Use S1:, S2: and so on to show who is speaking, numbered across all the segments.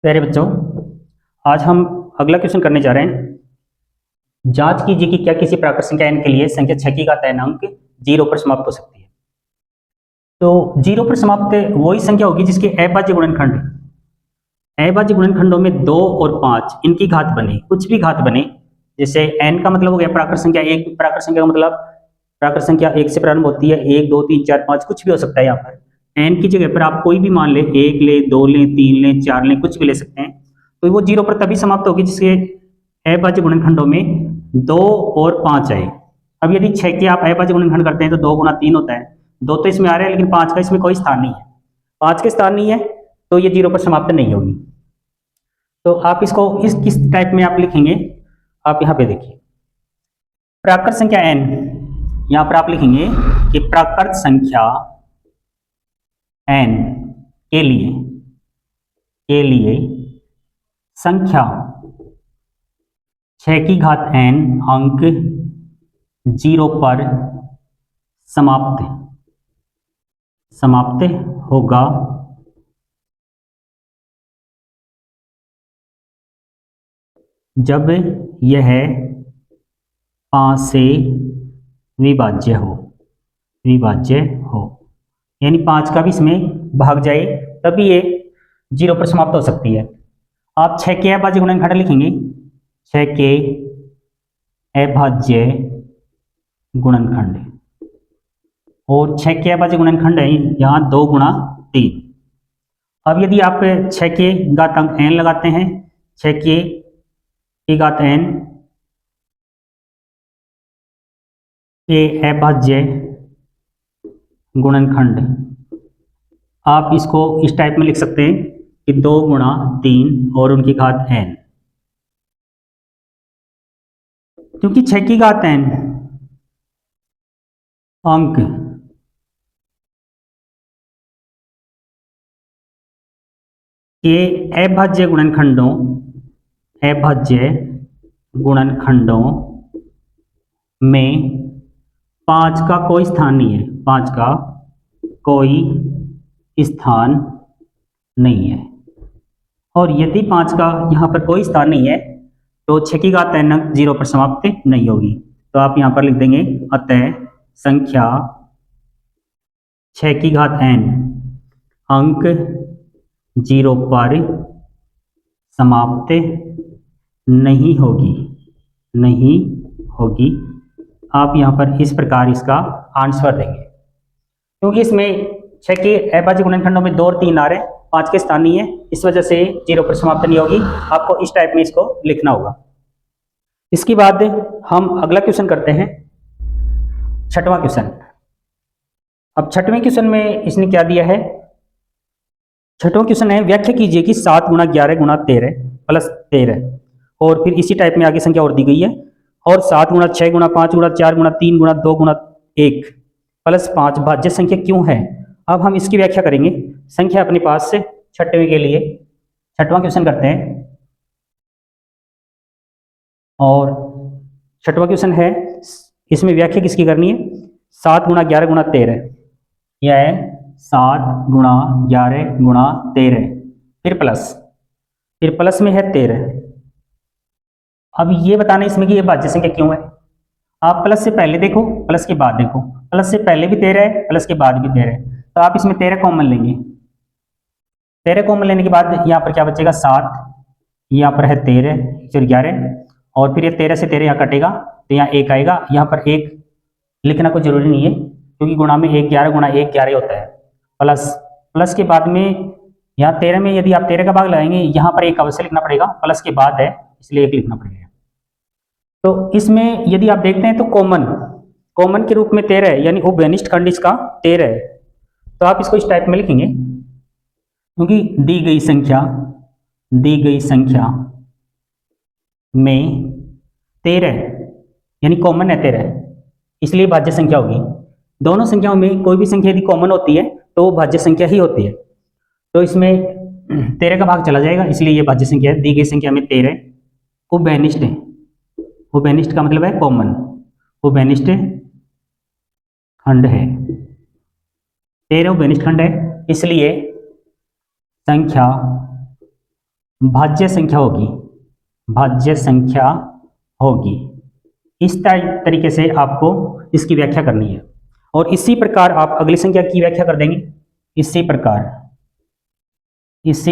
S1: प्यारे बच्चों, आज हम अगला क्वेश्चन करने जा रहे हैं। जांच कीजिए कि क्या किसी प्राकृत संख्या n के लिए संख्या 6 की घात n अंक 0 पर समाप्त हो सकती है। तो 0 पर समाप्त वही संख्या होगी जिसके अभाज्य गुणनखंडों में 2 और 5 इनकी घात बने, कुछ भी घात बने। जैसे n का मतलब हो गया प्राकृत संख्या 1, प्राकृत संख्या का मतलब प्राकृत संख्या 1 से प्रारंभ होती है, 1 2 3 4 5 कुछ भी हो सकता है। यहाँ पर n की जगह पर आप कोई भी मान ले, 1 ले, 2 ले, 3 ले, 4 ले, कुछ भी ले सकते हैं। तो वो 0 पर तभी समाप्त होगी जिसके अभाज्य गुणनखंडों में 2 और 5 आए। अब यदि 6 के आप अभाज्य गुणनखंड करते हैं तो 2 गुणा 3 होता है, 2 तो इसमें आ रहा है लेकिन 5 का इसमें कोई स्थान नहीं है, 5 के स्थान नहीं है तो ये 0 पर समाप्त नहीं होगी। तो आप इसको इस किस टाइप में आप लिखेंगे, आप यहाँ पे देखिए प्राकृत संख्या n, यहाँ पर आप लिखेंगे कि प्राकृत संख्या n के लिए संख्या 6 की घात n अंक 0 पर समाप्त होगा जब यह 5 से विभाज्य हो, यानी 5 का भी इसमें भाग जाए तभी ये 0 पर समाप्त हो सकती है। आप 6 के अभाज्य गुणनखंड लिखेंगे, 6 के अभाज्य गुणनखंड, और 6 के अभाज्य गुणनखंड है यहाँ 2 गुणा 3। अब यदि आप 6 के घातांक n लगाते हैं, 6 के घात n के अभाज्य गुणनखंड, आप इसको इस टाइप में लिख सकते हैं कि 2 गुणा 3 और उनकी घात n, क्योंकि 6 की घात n अंक के अभाज्य गुणनखंडों में 5 का कोई स्थान नहीं है, 5 का कोई स्थान नहीं है। और यदि 5 का यहाँ पर कोई स्थान नहीं है तो 6 की घात n अंक 0 पर समाप्त नहीं होगी। तो आप यहाँ पर लिख देंगे अतः संख्या 6 की घात n अंक 0 पर समाप्त नहीं होगी। आप यहाँ पर इस प्रकार इसका आंसर देंगे, क्योंकि इसमें 6 के अभाज्य गुणनखंडों में 2 और 3 आ रहे हैं, 5 के स्थान नहीं है, इस वजह से 0 पर समाप्त नहीं होगी। आपको इस टाइप में इसको लिखना होगा। इसके बाद हम अगला क्वेश्चन करते हैं, 6वां क्वेश्चन। अब 6वें क्वेश्चन में इसने क्या दिया है, 6वां क्वेश्चन है व्याख्या कीजिए कि 7 गुणा 11 गुणा 13 प्लस 13, और फिर इसी टाइप में आगे संख्या और दी गई है, और 7 गुणा 6 गुणा 5 गुणा 4 गुणा 3 गुणा 2 गुणा 1 प्लस 5 भाज्य संख्या क्यों है। अब हम इसकी व्याख्या करेंगे। संख्या अपने पास से 6वें के लिए 6वां क्वेश्चन करते हैं, और 6वां क्वेश्चन है, इसमें व्याख्या किसकी करनी है, 7 गुणा 11 गुणा 13, यह है 7 गुणा 11 गुणा 13, फिर प्लस में है 13। अब ये बताना इसमें कि ये भाज्य संख्या क्यों है। आप प्लस से पहले देखो, प्लस के बाद देखो, प्लस से पहले भी 13 है, प्लस के बाद भी 13 है, तो आप इसमें 13 कॉमन लेंगे। 13 कॉमन लेने के बाद यहाँ पर क्या बचेगा, 7, यहाँ पर है 13 फिर 11, और फिर ये 13 से 13 यहाँ कटेगा तो यहाँ 1 आएगा। यहाँ पर 1 लिखना कोई जरूरी नहीं है, क्योंकि गुणा में 1 11 गुणा 1 11 होता है। प्लस के बाद में यहाँ 13 में यदि आप 13 का भाग लगाएंगे, यहाँ पर 1 अवश्य लिखना पड़ेगा, प्लस के बाद है इसलिए 1 लिखना पड़ेगा। तो इसमें यदि आप देखते हैं तो कॉमन के रूप में 13 है, यानी उभयनिष्ठ खंड इसका 13 है। तो आप इसको इस टाइप में लिखेंगे, क्योंकि दी गई संख्या में 13 यानी कॉमन है 13, इसलिए भाज्य संख्या होगी। दोनों संख्याओं में कोई भी संख्या यदि कॉमन होती है तो वो भाज्य संख्या ही होती है। तो इसमें 13 का भाग चला जाएगा, इसलिए ये भाज्य संख्या है। दी गई संख्या में 13 उभयनिष्ठ है, उभयनिष्ठ का मतलब है कॉमन, उभयनिष्ठ खंड है, 13 उभयनिष्ठ खंड है, इसलिए संख्या भाज्य संख्या होगी, भाज्य संख्या होगी। इस तरीके से आपको इसकी व्याख्या करनी है। और इसी प्रकार आप अगली संख्या की व्याख्या कर देंगे। इसी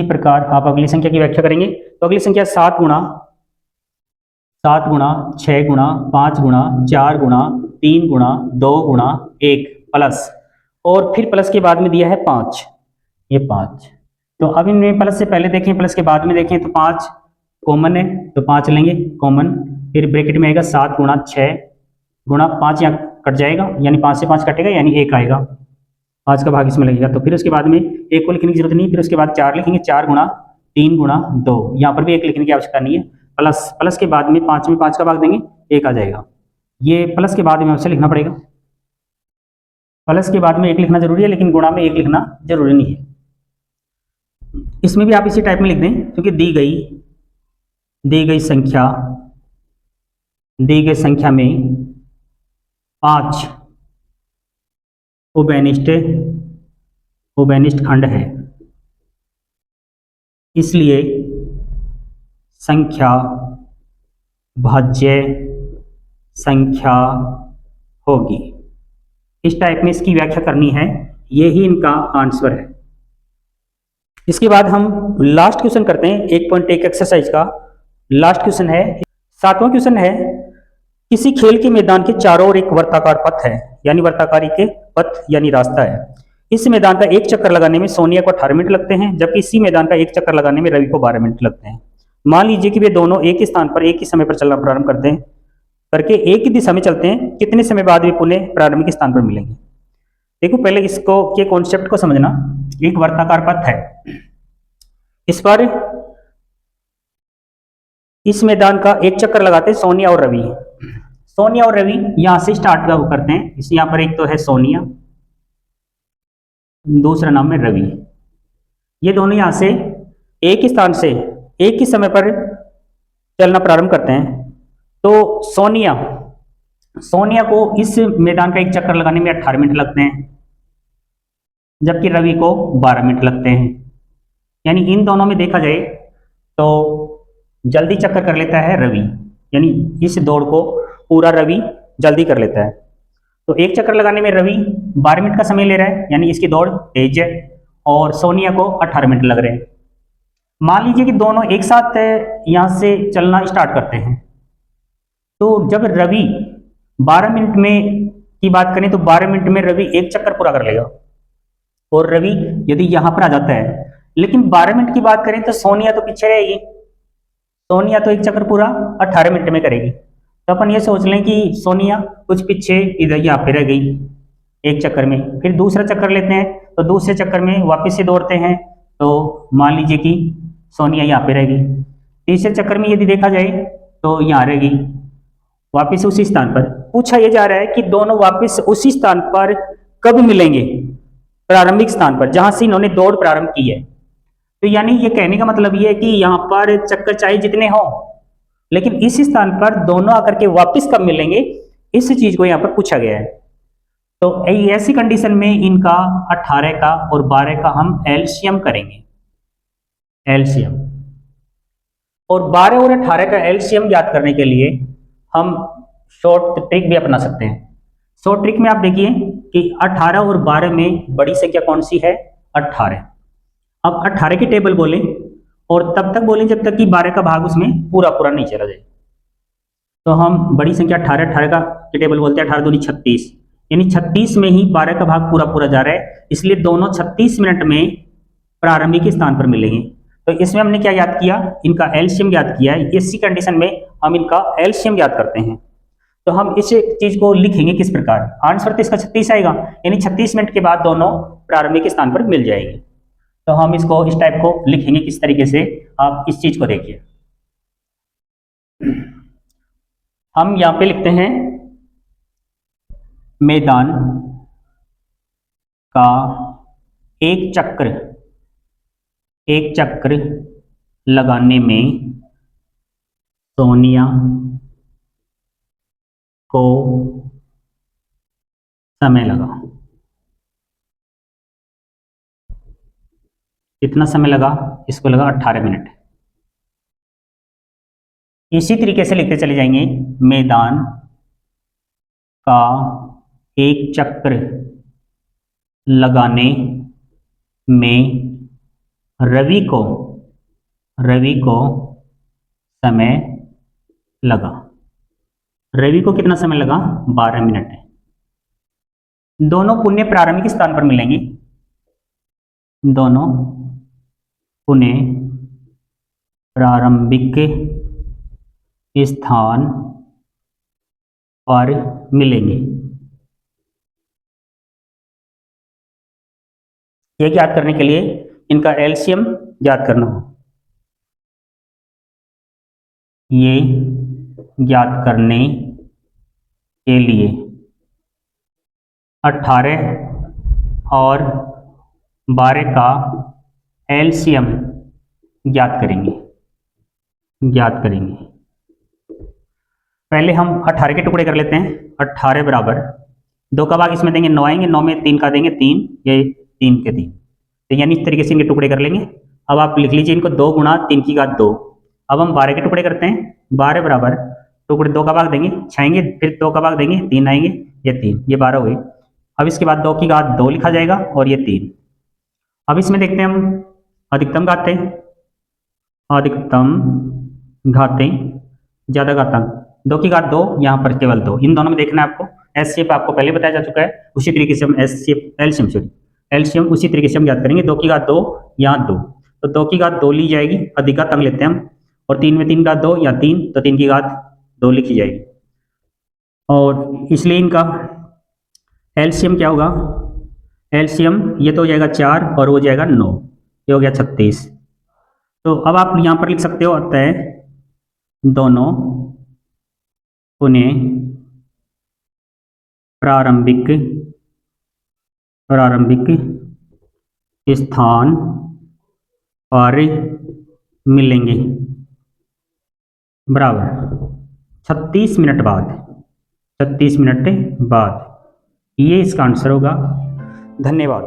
S1: प्रकार आप अगली संख्या की व्याख्या करेंगे। तो अगली संख्या 7 गुणा 6 गुणा 5 गुणा 4 गुणा 3 गुणा 2 गुणा 1 प्लस, और फिर प्लस के बाद में दिया है 5, ये 5। तो अब इनमें प्लस से पहले देखें, प्लस के बाद में देखें, तो 5 कॉमन है, तो 5 लेंगे कॉमन। फिर ब्रैकेट में आएगा 7 गुणा 6 गुणा 5, यहाँ कट जाएगा, यानी 5 से 5 कटेगा, यानी 1 आएगा, 5 का भाग इसमें लगेगा। तो फिर उसके बाद में 1 को लिखने की जरूरत नहीं, फिर उसके बाद 4 लिखेंगे, 4 गुणा 3 गुणा 2, यहाँ पर भी 1 लिखने की आवश्यकता नहीं है। प्लस के बाद में 5 में 5 का भाग देंगे, 1 आ जाएगा। ये प्लस के बाद में आपसे लिखना पड़ेगा, प्लस के बाद में 1 लिखना जरूरी है, लेकिन गुणा में 1 लिखना जरूरी नहीं है। इसमें भी आप इसी टाइप में लिख दें, क्योंकि दी गई संख्या में 5 उभयनिष्ठ खंड है, इसलिए संख्या भाज्य संख्या होगी। इस टाइप में इसकी व्याख्या करनी है, यही इनका आंसर है। इसके बाद हम लास्ट क्वेश्चन करते हैं 1.1 एक्सरसाइज का। लास्ट क्वेश्चन है, 7वां क्वेश्चन है, किसी खेल के मैदान के चारों ओर एक वर्ताकार पथ है, यानी वर्ताकारी के पथ यानी रास्ता है। इस मैदान का एक चक्कर लगाने में सोनिया को 18 मिनट लगते हैं, जबकि इसी मैदान का एक चक्कर लगाने में रवि को 12 मिनट लगते हैं। मान लीजिए कि वे दोनों एक ही स्थान पर एक ही समय पर चलना प्रारंभ करते हैं, करके एक ही दिशा में चलते हैं, कितने समय बाद वे पुनः प्रारंभिक स्थान पर मिलेंगे। देखो पहले इसको के कॉन्सेप्ट को समझना। एक वर्ताकार पथ है, इस पर इस मैदान का एक चक्कर लगाते हैं सोनिया और रवि। सोनिया और रवि यहां से स्टार्ट करते हैं, इस यहां पर एक तो है सोनिया, दूसरा नाम है रवि। ये दोनों यहां से एक ही स्थान से एक ही समय पर चलना प्रारंभ करते हैं। तो सोनिया को इस मैदान का एक चक्कर लगाने में 18 मिनट लगते हैं, जबकि रवि को 12 मिनट लगते हैं। यानी इन दोनों में देखा जाए तो जल्दी चक्कर कर लेता है रवि, यानी इस दौड़ को पूरा रवि जल्दी कर लेता है। तो एक चक्कर लगाने में रवि 12 मिनट का समय ले रहा है, यानी इसकी दौड़ तेज है, और सोनिया को 18 मिनट लग रहे हैं। मान लीजिए कि दोनों एक साथ यहां से चलना स्टार्ट करते हैं, तो जब रवि 12 मिनट में की बात करें तो 12 मिनट में रवि एक चक्कर पूरा कर लेगा, और रवि यदि यहां पर आ जाता है, लेकिन 12 मिनट की बात करें तो सोनिया तो पीछे रहेगी, सोनिया तो एक चक्कर पूरा 18 मिनट में करेगी। तो अपन ये सोच लें कि सोनिया कुछ पीछे इधर यहाँ पे रह गई एक चक्कर में, फिर दूसरा चक्कर लेते हैं, तो दूसरे चक्कर में वापस से दौड़ते हैं, तो मान लीजिए कि सोनिया यहाँ पे रहेगी। तीसरे चक्कर में यदि देखा जाए तो यहाँ रहेगी, वापस उसी स्थान पर। पूछा यह जा रहा है कि दोनों वापस उसी स्थान पर कब मिलेंगे, प्रारंभिक स्थान पर जहां से इन्होंने दौड़ प्रारंभ की है। तो यानी ये कहने का मतलब ये है कि यहाँ पर चक्कर चाहे जितने हो, लेकिन इस स्थान पर दोनों आकर के वापस कब मिलेंगे, इस चीज को यहाँ पर पूछा गया है। तो ऐसी कंडीशन में इनका 18 का और 12 का हम एलसीएम करेंगे, एलसीएम। और 12 और 18 का एलसीएम ज्ञात करने के लिए हम शॉर्ट ट्रिक भी अपना सकते हैं। शॉर्ट ट्रिक में आप देखिए कि 18 और 12 में बड़ी संख्या कौन सी है, 18। अब 18 की टेबल बोलें और तब तक बोलें जब तक कि 12 का भाग उसमें पूरा पूरा नहीं चला जाए। तो हम बड़ी संख्या 18 का की टेबल बोलते हैं, 18 दूनी 36, यानी 36 में ही 12 का भाग पूरा पूरा जा रहा है, इसलिए दोनों 36 मिनट में प्रारंभिक स्थान पर मिलेंगे। तो इसमें हमने क्या याद किया, इनका एलसीएम याद किया है। इसी कंडीशन में हम इनका एलसीएम याद करते हैं। तो हम इस चीज को लिखेंगे किस प्रकार, आंसर तो इसका 36 आएगा, यानी 36 मिनट के बाद दोनों प्रारंभिक स्थान पर मिल जाएंगे। तो हम इसको इस टाइप को लिखेंगे किस तरीके से, आप इस चीज को देखिए। हम यहां पे लिखते हैं मैदान का एक चक्कर लगाने में सोनिया को समय लगा। कितना समय लगा, इसको लगा 18 मिनट। इसी तरीके से लिखते चले जाएंगे, मैदान का एक चक्कर लगाने में रवि को समय लगा। रवि को कितना समय लगा? 12 मिनट। दोनों पुण्य प्रारंभिक स्थान पर मिलेंगे, दोनों पुण्य प्रारंभिक स्थान पर मिलेंगे। यह ज्ञात करने के लिए इनका एलसीएम ज्ञात करना हो। ये ज्ञात करने के लिए 18 और 12 का एलसीएम ज्ञात करेंगे। पहले हम 18 के टुकड़े कर लेते हैं। 18 बराबर 2 का भाग इसमें देंगे, 9 आएंगे, 9 में 3 का देंगे 3, ये 3 के 3, तो यानी इस तरीके से इनके टुकड़े कर लेंगे। अब आप लिख लीजिए इनको 2 गुणा 3 की घात 2। अब हम 12 के टुकड़े करते हैं। 12 बराबर टुकड़े 2 का भाग देंगे, 6 आएंगे, फिर 2 का भाग देंगे, 3 आएंगे, ये 3, ये 12 हुई। अब इसके बाद 2 की घात 2 लिखा जाएगा और ये 3। अब इसमें देखते हैं हम अधिकतम घातें ज़्यादा घातांक, 2 की घात 2, यहाँ पर केवल 2, इन दोनों में देखना है आपको। एचसीएफ आपको पहले बताया जा चुका है, उसी तरीके से हम एलसीएम उसी तरीके से हम ज्ञात करेंगे। 2 की घात 2, यहाँ 2, तो 2 की घात 2 ली जाएगी, अधिक घातांक लेते हैं हम, और 3 में 3 घात 2, यहाँ 3, तो 3 की घात 2 लिखी जाएगी। और इसलिए इनका एलसीएम क्या होगा? एलसीएम ये तो हो जाएगा 4 और वो जाएगा 9, ये हो गया 36। तो अब आप यहाँ पर लिख सकते हो, अतः दोनों पुण्य प्रारंभिक स्थान पर मिलेंगे बराबर 36 मिनट बाद। ये इसका आंसर होगा। धन्यवाद।